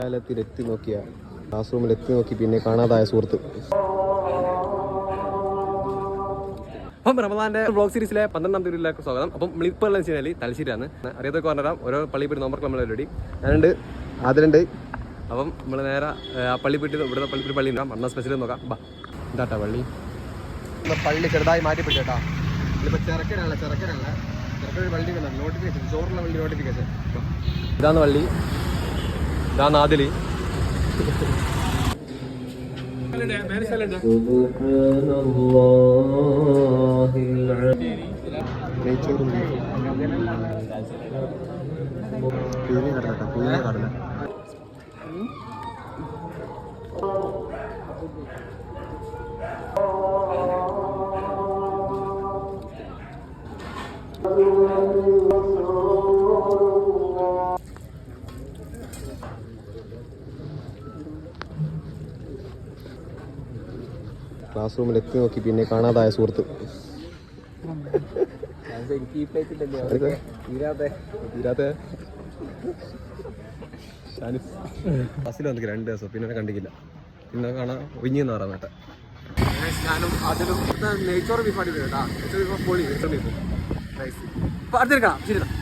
എത്തി നോക്കിയ ക്ലാസ് റൂമിൽ എത്തി നോക്കി പിന്നെ കാണാതായ സുഹൃത്ത്. അപ്പം റമദാന്റെ വ്ളോഗ് സീരീസിലെ 12ാം തീയതിയിലേക്ക് സ്വാഗതം. അപ്പം നമ്മളിപ്പോൾ ഉള്ളത് വെച്ച് കഴിഞ്ഞാൽ തലശ്ശേരിയാണ്. അറിയാത്തൊക്കെ പറഞ്ഞാൽ ഓരോ പള്ളി പോയിട്ട് നോമ്പർ നമ്മൾ റെഡി ഞാനുണ്ട്, അതിലുണ്ട്. അപ്പം നമ്മൾ നേരെ ആ പള്ളി പോയിട്ട് ഇവിടുത്തെ പള്ളി പള്ളി ഉണ്ടാകും. മണ്ണ സ്പെഷ്യൽ നോക്കാം. ബാ ഇതാട്ടാ പള്ളി. പള്ളി ചെറുതായി മാറ്റി പിടിച്ചേട്ടാ. ഇതിപ്പോൾ ചെറുക്കനല്ല ചെറുക്കനൊരു പള്ളി നോട്ടിഫിക്കേഷൻ, ചോറുള്ള പള്ളി നോട്ടിഫിക്കേഷൻ. ഇതാണ് പള്ളി, ഇതാണ് ആദിലി. ക്ലാസ് റൂമിൽ എത്തി നോക്കി പിന്നെ കാണാതായ സുഹൃത്ത്. ബസ്സിൽ വന്നിട്ട് 2 ദിവസം പിന്നെ കണ്ടിക്കില്ല. പിന്നെ കാണാൻ ഒഴിഞ്ഞെന്ന് പറയാൻ കേട്ടെ. ഞാനും അതിലും നെയ്ച്ചോറ് ബീഫ് അടിപൊളി കേട്ടാ. നെയ്ച്ചോറ് ബീഫ് പൊളി. നെയ്ച്ചോറ് ബീഫ് അടുത്തെടുക്കണം ശരി.